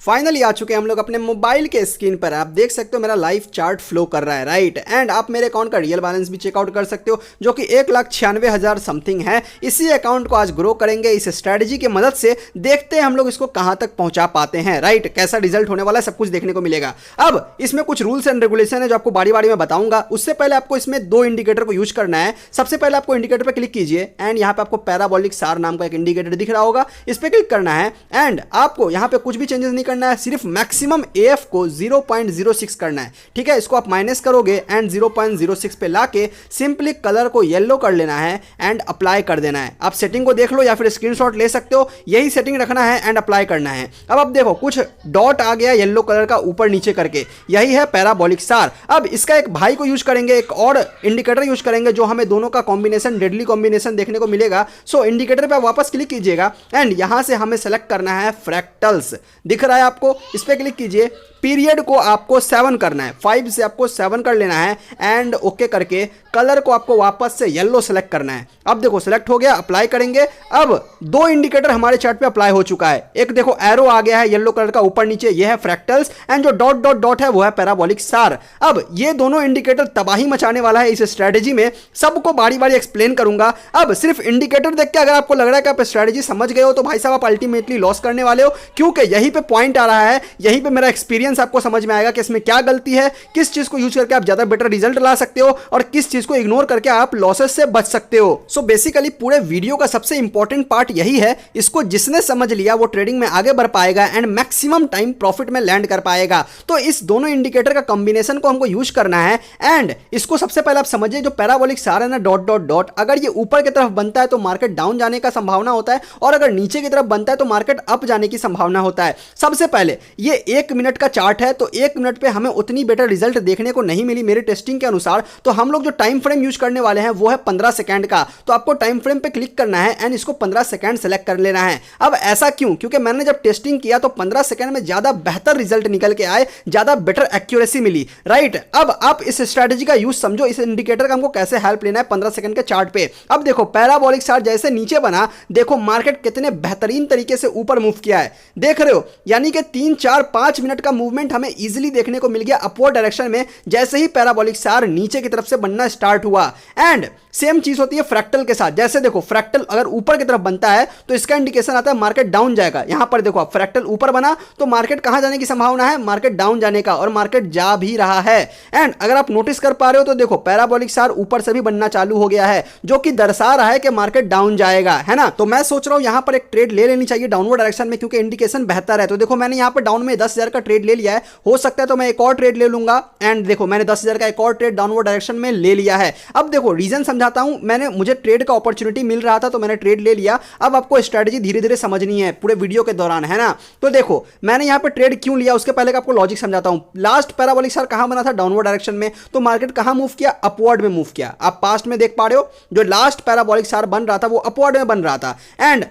Finally आ चुके हैं हम लोग अपने मोबाइल के स्क्रीन पर। आप देख सकते हो मेरा लाइव चार्ट फ्लो कर रहा है, राइट। एंड आप मेरे अकाउंट का रियल बैलेंस भी चेकआउट कर सकते हो, जो कि 1,96,000 समथिंग है। इसी अकाउंट को आज ग्रो करेंगे इस स्ट्रेटजी की मदद से। देखते हैं हम लोग इसको कहां तक पहुंचा पाते हैं, राइट। कैसा रिजल्ट होने वाला है सब कुछ देखने को मिलेगा। अब इसमें कुछ रूल्स एंड रेगुलेशन है जो आपको बारी बारी में बताऊंगा। उससे पहले आपको इसमें दो इंडिकेटर को यूज करना है। सबसे पहले आपको इंडिकेटर पर क्लिक कीजिए एंड यहाँ पे आपको पैराबोलिक सार नाम का एक इंडिकेटर दिख रहा होगा, इस पर क्लिक करना है। एंड आपको यहाँ पे कुछ भी चेंजेस नहीं करना है, सिर्फ मैक्सिमम एफ को 0.06 करना है, ठीक है। इसको आप माइनस करोगे एंड 0.06 पे लाके सिंपली कलर को येलो कर लेना है एंड अप्लाई कर देना है। आप सेटिंग को देख लो या फिर स्क्रीनशॉट ले सकते हो, यही सेटिंग रखना है एंड अप्लाई करना है। अब आप देखो कुछ डॉट आ गया येलो कलर का ऊपर नीचे करके, यही है पैराबोलिक सार। अब इसका एक भाई को यूज करेंगे, एक और इंडिकेटर यूज करेंगे जो हमें दोनों का कॉम्बिनेशन, डेडली कॉम्बिनेशन देखने को मिलेगा। सो इंडिकेटर पे वापस क्लिक कीजिएगा एंड यहां से हमें सेलेक्ट करना है फ्रैक्टल्स। दिख रहा है आपको, इस पे क्लिक कीजिए। पीरियड को आपको 7 करना है, 5 से आपको 7 कर लेना है एंड ओके करके कलर को आपको वापस से येलो सेलेक्ट करना है। अब देखो सेलेक्ट हो गया, अप्लाई करेंगे। अब दो इंडिकेटर हमारे चार्ट पे अप्लाई हो चुका है। एक देखो एरो आ गया है येलो कलर का ऊपर नीचे, ये है फ्रैक्टल्स एंड जो डॉट डॉट डॉट है वो है पैराबोलिक सार। अब ये दोनों इंडिकेटर तबाही मचाने वाला है इस स्ट्रेटजी में, सबको बारी बारी एक्सप्लेन करूंगा। अब सिर्फ इंडिकेटर देख के अगर आपको लग रहा है कि आप स्ट्रेटजी समझ गए हो तो भाई साहब आप अल्टीमेटली लॉस करने वाले हो, क्योंकि यहीं पे पॉइंट आ रहा है, यहीं पे मेरा एक्सपीरियंस आपको समझ में आएगा कि इसमें क्या गलती है, किस चीज को यूज करके आप ज्यादा बेटर रिजल्ट ला सकते हो और किस चीज को इग्नोर करके आप लॉसेस से बच सकते हो। सो बेसिकली पूरे वीडियो का सबसे इंपॉर्टेंट पार्ट यही है, इसको जिसने समझ लिया वो ट्रेडिंग में आगे बढ़ पाएगा एंड मैक्सिमम टाइम प्रॉफिट में लैंड कर पाएगा। तो इस दोनों इंडिकेटर का कॉम्बिनेशन को हमको यूज करना है एंड इसको सबसे पहले आप समझिए, जो पैराबोलिक सार है ना डॉट डॉट डॉट, अगर ये ऊपर की तरफ बनता है तो मार्केट डाउन जाने का संभावना होता है और अगर नीचे की तरफ बनता है तो मार्केट अप जाने की संभावना होता है। सबसे पहले ये 1 मिनट का चार्ट है, तो 1 मिनट पे हमें उतनी बेटर रिजल्ट देखने को नहीं मिली मेरे टेस्टिंग के अनुसार। तो हम लोग जो टाइम फ्रेम यूज करने वाले हैं वो है 15 सेकंड का। तो आपको टाइम फ्रेम पे क्लिक करना है एंड इसको 15 सेकंड सेलेक्ट कर लेना है। अब ऐसा क्यों? क्योंकि मैंने जब टेस्टिंग किया तो 15 सेकंड में ज्यादा बेहतर रिजल्ट निकल के आए, ज्यादा बेटर एक्यूरेसी मिली, राइट। अब आप इस स्ट्रेटजी का यूज समझो, इस इंडिकेटर का हमको कैसे हेल्प लेना है 15 सेकंड के चार्ट पे। अब देखो पैराबोलिक सार जैसे नीचे बना, देखो मार्केट कितने बेहतरीन तरीके से ऊपर मूव किया है, देख रहे हो। यानी कि 3, 4, 5 मिनट का मूवमेंट हमें इजीली देखने को मिल गया अपवर्ड डायरेक्शन में, जैसे ही पैराबोलिक सार नीचे की तरफ से बनना स्टार्ट हुआ। एंड सेम चीज होती है फ्रैक्टल के साथ। जैसे देखो फ्रैक्टल अगर ऊपर की तरफ बनता है तो इसका इंडिकेशन आता है मार्केट डाउन जाएगा। यहां पर देखो फ्रैक्टल ऊपर बना तो मार्केट कहां जाने की संभावना है, मार्केट डाउन जाने का, और मार्केट जा भी रहा है। एंड अगर आप नोटिस कर पा रहे हो तो देखो पैराबोलिक सार ऊपर से भी बनना चालू हो गया है, जो कि दर्शा रहा है कि मार्केट डाउन जाएगा, है ना। तो मैं सोच रहा हूं यहां पर एक ट्रेड ले लेनी चाहिए डाउनवर्ड डायरेक्शन में, क्योंकि इंडिकेशन बेहतर है। तो देखो मैंने यहां पर डाउन में 10,000 का ट्रेड ले लिया है, हो सकता है तो मैं एक और ट्रेड ले लूंगा। एंड देखो मैंने 10,000 का एक और ट्रेड डाउनवर्ड डायरेक्शन में ले लिया है। अब देखो रीजन समझाता हूं, मुझे ट्रेड का अपॉर्चुनिटी मिल रहा था तो मैंने ट्रेड ले लिया। अब आपको स्ट्रेटजी धीरे धीरे समझनी है पूरे वीडियो के दौरान, है ना। तो देखो मैंने यहां पे ट्रेड क्यों लिया, उसके पहले का आपको लॉजिक समझाता हूं। लास्ट पैराबोलिक सार कहां बना था, डाउनवर्ड डायरेक्शन में, तो मार्केट कहां मूव किया, अपवर्ड में मूव किया। आप पास्ट में देख पा रहे हो जो लास्ट पैराबोलिक सार बन रहा था वो अपवर्ड में बन रहा था। एंड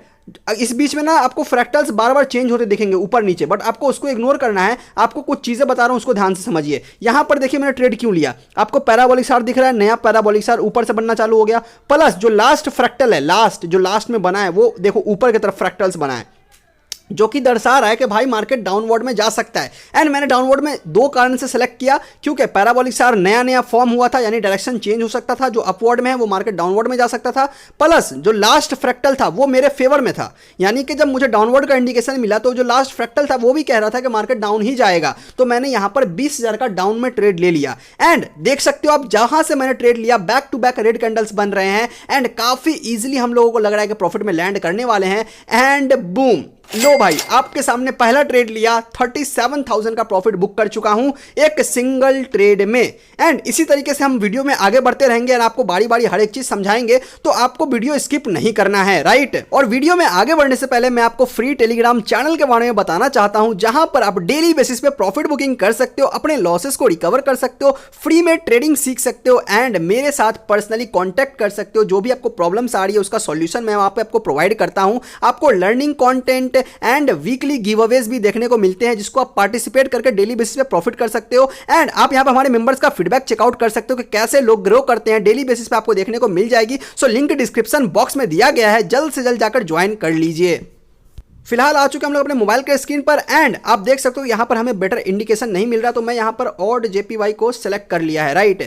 इस बीच में ना आपको फ्रैक्टल्स बार बार चेंज होते दिखेंगे ऊपर नीचे, बट आपको उसको इग्नोर करना है। आपको कुछ चीजें बता रहा हूं, उसको ध्यान से समझिए। यहां पर देखिए मैंने ट्रेड क्यों लिया, आपको पैराबोलिक सार दिख रहा है, नया पैराबोलिक सार ऊपर से बनना चालू हो गया, प्लस जो लास्ट फ्रैक्टल है, जो लास्ट में बना है वो देखो ऊपर की तरफ फ्रैक्टल्स बना है, जो कि दर्शा रहा है कि भाई मार्केट डाउनवर्ड में जा सकता है। एंड मैंने डाउनवर्ड में दो कारण से सेलेक्ट किया, क्योंकि पैराबोलिक सार नया नया फॉर्म हुआ था, यानी डायरेक्शन चेंज हो सकता था। जो अपवर्ड में है वो मार्केट डाउनवर्ड में जा सकता था, प्लस जो लास्ट फ्रैक्टल था वो मेरे फेवर में था। यानी कि जब मुझे डाउनवर्ड का इंडिकेशन मिला तो जो लास्ट फ्रैक्टल था वो भी कह रहा था कि मार्केट डाउन ही जाएगा। तो मैंने यहां पर 20,000 का डाउन में ट्रेड ले लिया। एंड देख सकते हो आप जहां से मैंने ट्रेड लिया back to back red candles बन रहे हैं एंड काफी इजीली हम लोगों को लग रहा है कि प्रॉफिट में लैंड करने वाले हैं। एंड बूम, लो भाई आपके सामने पहला ट्रेड लिया, 37,000 का प्रॉफिट बुक कर चुका हूं एक सिंगल ट्रेड में। एंड इसी तरीके से हम वीडियो में आगे बढ़ते रहेंगे और आपको बारी बारी हर एक चीज समझाएंगे, तो आपको वीडियो स्किप नहीं करना है, राइट। और वीडियो में आगे बढ़ने से पहले मैं आपको फ्री टेलीग्राम चैनल के बारे में बताना चाहता हूं, जहां पर आप डेली बेसिस पे प्रॉफिट बुकिंग कर सकते हो, अपने लॉसेस को रिकवर कर सकते हो, फ्री में ट्रेडिंग सीख सकते हो एंड मेरे साथ पर्सनली कॉन्टैक्ट कर सकते हो। जो भी आपको प्रॉब्लम्स आ रही है उसका सॉल्यूशन मैं वहां पे आपको प्रोवाइड करता हूं। आपको learning content and weekly give Awez भी देखने को मिलते हैं, जिसको आप पार्टिसिपेट करके डेली बेसिस पे प्रॉफिट कर सकते हो। एंड आप यहां पे हमारे मेंबर्स का फीडबैक चेकआउट कर सकते हो कि कैसे लोग ग्रो करते हैं, डेली बेसिस पे आपको देखने को मिल जाएगी। सो लिंक डिस्क्रिप्शन बॉक्स में दिया गया है, जल्द से जल्द जाकर ज्वाइन कर लीजिए। फिलहाल आ चुके हम लोग अपने मोबाइल के स्क्रीन पर एंड आप देख सकते हो यहाँ पर हमें बेटर इंडिकेशन नहीं मिल रहा, तो मैं यहाँ पर ऑड जेपीवाई को सेलेक्ट कर लिया है, राइट।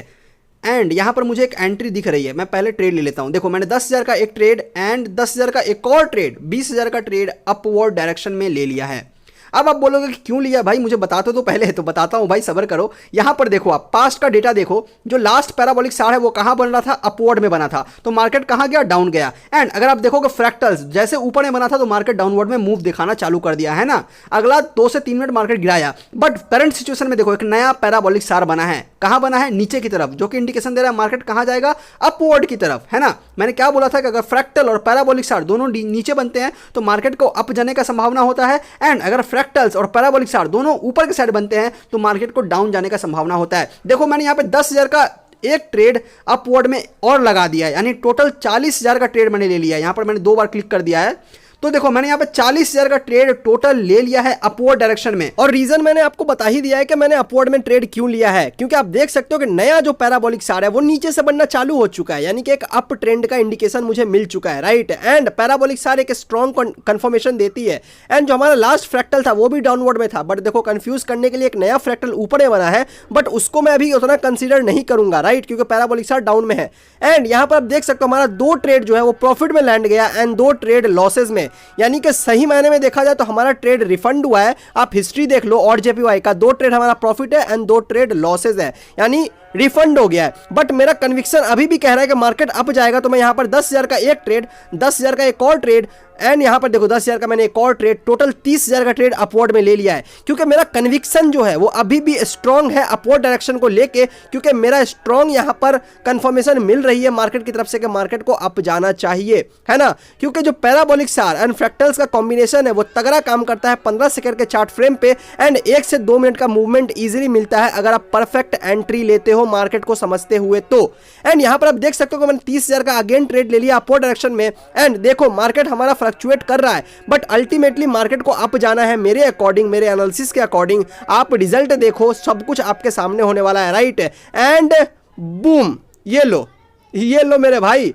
एंड यहाँ पर मुझे एक एंट्री दिख रही है, मैं पहले ट्रेड ले लेता हूँ। देखो मैंने 10,000 का एक ट्रेड एंड 10,000 का एक और ट्रेड, 20,000 का ट्रेड अपवर्ड डायरेक्शन में ले लिया है। अब आप बोलोगे कि क्यों लिया भाई, मुझे बताते तो पहले, तो बताता हूं भाई, सब्र करो। यहां पर देखो, आप पास्ट का डेटा देखो, जो लास्ट पैराबोलिक सार है वो कहां बन रहा था, अपवर्ड में बना था, तो मार्केट कहां गया, डाउन गया। एंड अगर आप देखोगे फ्रैक्टल्स, जैसे ऊपर में बना था तो मार्केट डाउनवर्ड में मूव दिखाना चालू कर दिया है ना, अगला 2 से 3 मिनट मार्केट गिराया। बट करंट सिचुएशन में देखो एक नया पैराबोलिक सार बना है, कहां बना है, नीचे की तरफ, जो कि इंडिकेशन दे रहा है मार्केट कहां जाएगा, अपवर्ड की तरफ, है ना। मैंने क्या बोला था कि अगर फ्रैक्टल और पैराबोलिक सार दोनों नीचे बनते हैं तो मार्केट को अप जाने का संभावना होता है, एंड अगर फ्रैक्टल्स और पैराबोलिक सार दोनों ऊपर के साइड बनते हैं तो मार्केट को डाउन जाने का संभावना होता है। देखो मैंने यहां पे 10,000 का एक ट्रेड अपवर्ड में और लगा दिया है, यानी टोटल 40,000 का ट्रेड मैंने ले लिया है। यहां पर मैंने 2 बार क्लिक कर दिया है, तो देखो मैंने यहाँ पे 40,000 का ट्रेड टोटल ले लिया है अपवर्ड डायरेक्शन में। और रीजन मैंने आपको बता ही दिया है कि मैंने अपवर्ड में ट्रेड क्यों लिया है, क्योंकि आप देख सकते हो कि नया जो पैराबोलिक सार है वो नीचे से बनना चालू हो चुका है, यानी कि एक अप ट्रेंड का इंडिकेशन मुझे मिल चुका है, राइट। एंड पैराबोलिक सार एक स्ट्रॉन्ग कंफर्मेशन देती है। एंड जो हमारा लास्ट फ्रैक्टल था वो भी डाउनवर्ड में था, बट देखो कंफ्यूज करने के लिए एक नया फ्रैक्टल ऊपर में बना है, बट उसको मैं अभी उतना कंसिडर नहीं करूंगा, राइट, क्योंकि पैराबोलिक सार डाउन में है। एंड यहाँ पर आप देख सकते हो हमारा 2 ट्रेड जो है वो प्रॉफिट में लैंड गया एंड 2 ट्रेड लॉसेज में, यानी कि सही मायने में देखा जाए तो हमारा ट्रेड रिफंड हुआ है। आप हिस्ट्री देख लो, ऑड जेपीवाई का 2 ट्रेड हमारा प्रॉफिट है एंड 2 ट्रेड लॉसेज है, यानी रिफंड हो गया है। बट मेरा कन्विक्शन अभी भी कह रहा है कि मार्केट अप जाएगा, तो मैं यहां पर 10,000 का एक ट्रेड, 10,000 का एक और ट्रेड, एंड यहां पर देखो 10,000 का मैंने एक और ट्रेड, टोटल 30,000 का ट्रेड अपवर्ड में ले लिया है, क्योंकि मेरा कन्विक्शन जो है वो अभी भी स्ट्रॉन्ग है अपवर्ड डायरेक्शन को लेके, क्योंकि मेरा स्ट्रॉन्ग यहां पर कंफर्मेशन मिल रही है मार्केट की तरफ से कि मार्केट को अप जाना चाहिए, है ना। क्योंकि जो पैराबोलिक सार एंड फ्रैक्टल्स का कॉम्बिनेशन है वो तगड़ा काम करता है 15 सेकंड के चार्ट फ्रेम पे, एंड 1 से 2 मिनट का मूवमेंट इजीली मिलता है अगर आप परफेक्ट एंट्री लेते हो मार्केट को समझते हुए तो। एंड यहां पर आप देख सकते हो कि मैंने 30,000 का अगेन ट्रेड ले लिया अपवर्ड डायरेक्शन में, एंड देखो मार्केट हमारा फ्लक्चुएट कर रहा है, बट अल्टीमेटली मार्केट को अप जाना है मेरे अकॉर्डिंग, मेरे एनालिसिस के अकॉर्डिंग। आप रिजल्ट देखो, सब कुछ आपके सामने होने वाला है, राइट। एंड बूम, ये लो मेरे भाई,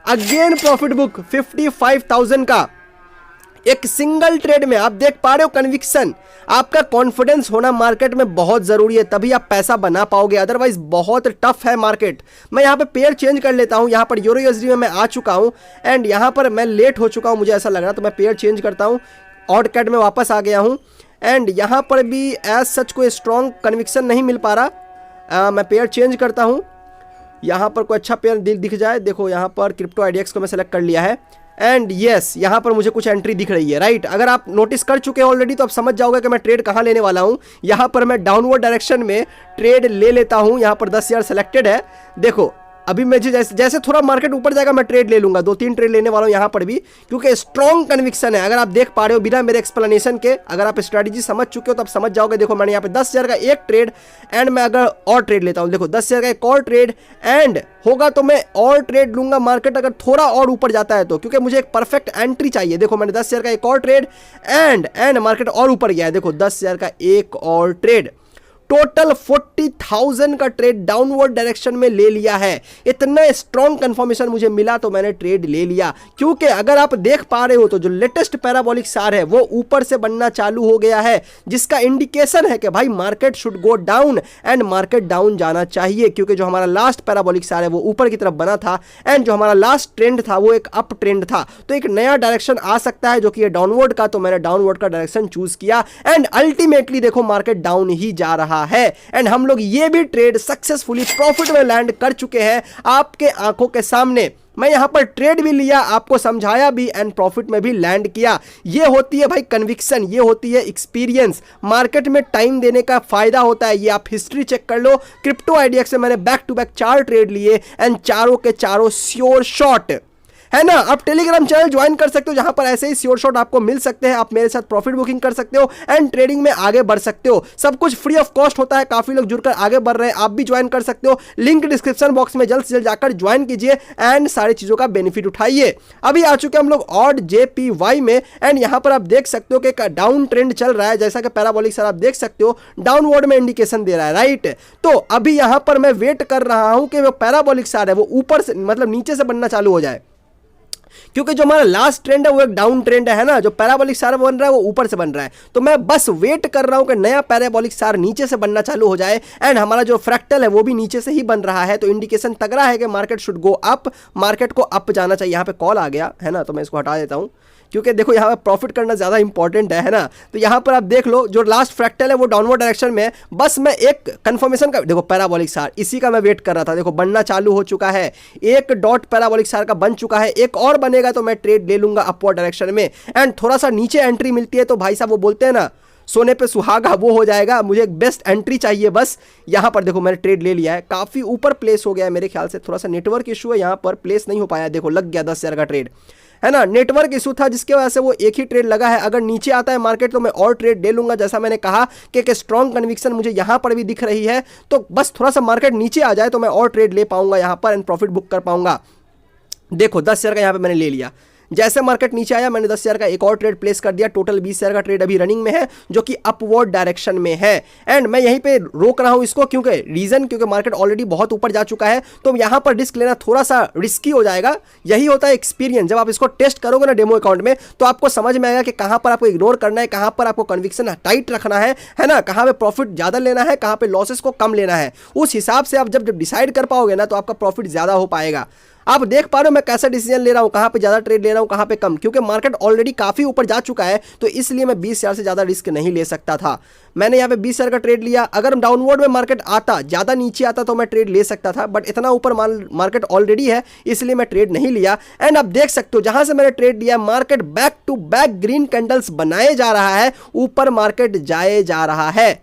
अगेन प्रॉफिट बुक 55,000 का एक सिंगल ट्रेड में। आप देख पा रहे हो कन्विक्शन, आपका कॉन्फिडेंस होना मार्केट में बहुत जरूरी है, तभी आप पैसा बना पाओगे, अदरवाइज बहुत टफ है मार्केट। मैं यहाँ पे पेयर चेंज कर लेता हूँ, यहाँ पर यूरो यूएसडी में मैं आ चुका हूँ एंड यहाँ पर मैं लेट हो चुका हूँ, मुझे ऐसा लग रहा, तो मैं पेयर चेंज करता हूँ, ऑड कैट में वापस आ गया हूँ। एंड यहाँ पर भी एज सच कोई स्ट्रॉन्ग कन्विक्शन नहीं मिल पा रहा, मैं पेयर चेंज करता हूँ, यहाँ पर कोई अच्छा पेयर दिख जाए। देखो यहाँ पर क्रिप्टो आईडीएक्स को मैं सेलेक्ट कर लिया है, एंड यस यहाँ पर मुझे कुछ एंट्री दिख रही है, राइट। अगर आप नोटिस कर चुके हैं ऑलरेडी तो आप समझ जाओगे कि मैं ट्रेड कहाँ लेने वाला हूँ। यहाँ पर मैं डाउनवर्ड डायरेक्शन में ट्रेड ले लेता हूँ, यहाँ पर 10,000 सेलेक्टेड है। देखो अभी मैं जैसे थोड़ा मार्केट ऊपर जाएगा मैं ट्रेड ले लूंगा, 2-3 ट्रेड लेने वाला हूं यहाँ पर भी, क्योंकि स्ट्रॉन्ग कन्विक्शन है। अगर आप देख पा रहे हो बिना मेरे एक्सप्लेनेशन के, अगर आप स्ट्रेटजी समझ चुके हो तो आप समझ जाओगे। देखो मैंने यहाँ पे 10,000 का एक ट्रेड एंड मैं अगर और ट्रेड लेता हूँ, देखो 10,000 का एक और ट्रेड एंड होगा तो मैं और ट्रेड लूंगा मार्केट अगर थोड़ा और ऊपर जाता है तो, क्योंकि मुझे एक परफेक्ट एंट्री चाहिए। देखो मैंने 10,000 का एक और ट्रेड एंड मार्केट और ऊपर गया है, देखो 10,000 का एक और ट्रेड, टोटल 40,000 का ट्रेड डाउनवर्ड डायरेक्शन में ले लिया है। इतना स्ट्रॉन्ग कंफर्मेशन मुझे मिला तो मैंने ट्रेड ले लिया, क्योंकि अगर आप देख पा रहे हो तो जो लेटेस्ट पैराबोलिक सार है वो ऊपर से बनना चालू हो गया है, जिसका इंडिकेशन है कि भाई market should go down and market down जाना चाहिए, क्योंकि जो हमारा लास्ट पैराबोलिक सार है वो ऊपर की तरफ बना था एंड जो हमारा लास्ट ट्रेंड था वो एक अप ट्रेंड था। तो एक नया डायरेक्शन आ सकता है जो कि डाउनवर्ड का, तो मैंने डाउनवर्ड का डायरेक्शन चूज किया एंड अल्टीमेटली देखो मार्केट डाउन ही जा रहा है। एंड हम लोग ये भी ट्रेड सक्सेसफुली प्रॉफिट में लैंड कर चुके हैं आपके आंखों के सामने। मैं यहां पर ट्रेड भी लिया, आपको समझाया भी एंड प्रॉफिट में भी लैंड किया। ये होती है भाई कन्विक्शन, ये होती है एक्सपीरियंस, मार्केट में टाइम देने का फायदा होता है। ये आप हिस्ट्री चेक कर लो, क्रिप्टो आईडीएक्स से मैंने बैक टू बैक 4 ट्रेड लिए एंड चारों के चारों श्योर शॉट, है ना। आप टेलीग्राम चैनल ज्वाइन कर सकते हो जहां पर ऐसे ही श्योर शॉट आपको मिल सकते हैं। आप मेरे साथ प्रॉफिट बुकिंग कर सकते हो एंड ट्रेडिंग में आगे बढ़ सकते हो। सब कुछ फ्री ऑफ कॉस्ट होता है, काफी लोग जुड़कर आगे बढ़ रहे हैं, आप भी ज्वाइन कर सकते हो। लिंक डिस्क्रिप्शन बॉक्स में जल्द से जल्द जाकर ज्वाइन कीजिए एंड सारी चीजों का बेनिफिट उठाइए। अभी आ चुके हम लोग ऑड जेपीवाई में एंड यहां पर आप देख सकते हो कि डाउन ट्रेंड चल रहा है, जैसा कि पैराबोलिक सर आप देख सकते हो डाउनवर्ड में इंडिकेशन दे रहा है, राइट। तो अभी यहां पर मैं वेट कर रहा हूं कि वो पैराबोलिक सर है वो ऊपर से मतलब नीचे से बनना चालू हो जाए। क्योंकि जो हमारा लास्ट ट्रेंड है वो एक डाउन ट्रेंड है ना, जो पैराबोलिक स्टार बन रहा है वो ऊपर से बन रहा है। तो मैं बस वेट कर रहा हूं कि नया पैराबोलिक स्टार नीचे से बनना चालू हो जाए एंड हमारा जो फ्रैक्टल है वो भी नीचे से ही बन रहा है। तो इंडिकेशन तगड़ा है कि market should go up, market को अप जाना चाहिए। यहाँ पे कॉल आ गया है ना, तो मैं इसको हटा देता हूं क्योंकि देखो यहाँ पे प्रॉफिट करना ज़्यादा इंपॉर्टेंट है ना। तो यहाँ पर आप देख लो जो लास्ट फ्रैक्टल है वो डाउनवर्ड डायरेक्शन में है। बस मैं एक कंफर्मेशन का, देखो पैराबोलिक स्टार इसी का मैं वेट कर रहा था, देखो बनना चालू हो चुका है, एक डॉट पैराबोलिक स्टार का बन चुका है, एक और बनेगा तो मैं ट्रेड ले लूंगा अपवर्ड डायरेक्शन में। एंड थोड़ा सा नीचे एंट्री मिलती है तो भाई साहब वो बोलते हैं ना सोने पे सुहागा, वो हो जाएगा। मुझे एक बेस्ट एंट्री चाहिए बस। यहाँ पर देखो मैंने ट्रेड ले लिया है, काफ़ी ऊपर प्लेस हो गया है मेरे ख्याल से, थोड़ा सा नेटवर्क इशू है यहाँ पर, प्लेस नहीं हो पाया। देखो लग गया 10,000 का ट्रेड है ना, नेटवर्क इशू था जिसकी वजह से वो एक ही ट्रेड लगा है। अगर नीचे आता है मार्केट तो मैं और ट्रेड ले लूंगा, जैसा मैंने कहा कि एक स्ट्रॉन्ग कन्विक्शन मुझे यहाँ पर भी दिख रही है। तो बस थोड़ा सा मार्केट नीचे आ जाए तो मैं और ट्रेड ले पाऊंगा यहाँ पर एंड प्रॉफिट बुक कर पाऊंगा। देखो 10,000 का यहाँ पे मैंने ले लिया, जैसे मार्केट नीचे आया मैंने 10,000 का एक और ट्रेड प्लेस कर दिया। टोटल 20,000 का ट्रेड अभी रनिंग में है जो कि अपवर्ड डायरेक्शन में है। एंड मैं यहीं पे रोक रहा हूं इसको क्योंकि रीजन, क्योंकि मार्केट ऑलरेडी बहुत ऊपर जा चुका है। तो यहां पर रिस्क लेना थोड़ा सा रिस्की हो जाएगा। यही होता है एक्सपीरियंस, जब आप इसको टेस्ट करोगे ना डेमो अकाउंट में तो आपको समझ में आएगा कि कहां पर आपको इग्नोर करना है, कहां पर आपको कन्विक्शन टाइट रखना है ना, कहां पे प्रॉफिट ज्यादा लेना है, कहां पे लॉसेस को कम लेना है। उस हिसाब से आप जब डिसाइड कर पाओगे ना तो आपका प्रॉफिट ज्यादा हो पाएगा। आप देख पा रहे हो मैं कैसा डिसीजन ले रहा हूं, कहां पे ज्यादा ट्रेड ले रहा हूं, कहां पे कम, क्योंकि मार्केट ऑलरेडी काफी ऊपर जा चुका है। तो इसलिए मैं 20,000 से ज्यादा रिस्क नहीं ले सकता था। मैंने यहाँ पे 20,000 का ट्रेड लिया। अगर डाउनवर्ड में मार्केट आता, ज्यादा नीचे आता तो मैं ट्रेड ले सकता था, बट इतना ऊपर मार्केट ऑलरेडी है इसलिए मैं ट्रेड नहीं लिया। एंड आप देख सकते हो जहां से मैंने ट्रेड लिया market back to back green candles बनाए जा रहा है, ऊपर मार्केट जाए जा रहा है।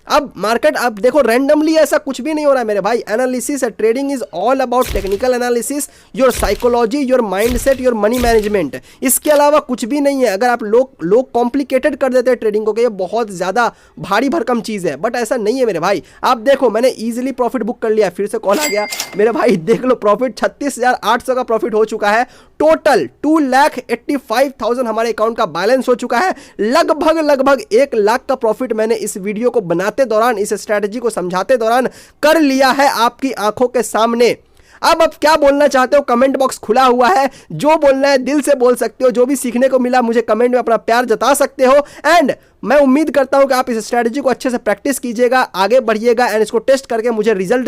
अब मार्केट, अब देखो रैंडमली ऐसा कुछ भी नहीं हो रहा है मेरे भाई। एनालिसिस है, trading is all about technical analysis, your psychology, your mindset, your money management. इसके अलावा कुछ भी नहीं है। अगर आप लोग कॉम्प्लिकेटेड कर देते हैं ट्रेडिंग को कि ये बहुत ज्यादा भारी भरकम चीज है, बट ऐसा नहीं है मेरे भाई। आप देखो मैंने इजीली प्रॉफिट बुक कर लिया। फिर से कॉल आ गया मेरे भाई, देख लो प्रॉफिट 36,800 का प्रॉफिट हो चुका है। टोटल 2,85,000 हमारे अकाउंट का बैलेंस हो चुका है। लगभग 1 लाख का प्रॉफिट मैंने इस वीडियो को बनाते दौरान, इस स्ट्रैटेजी को समझाते दौरान कर लिया है आपकी आंखों के सामने। अब आप क्या बोलना चाहते हो, कमेंट बॉक्स खुला हुआ है, जो बोलना है दिल से बोल सकते हो। जो भी सीखने को मिला मुझे कमेंट में अपना प्यार जता सकते हो। एंड मैं उम्मीद करता हूं कि आप इस स्ट्रैटेजी को अच्छे से प्रैक्टिस कीजिएगा, आगे बढ़िएगा एंड इसको टेस्ट करके मुझे रिजल्ट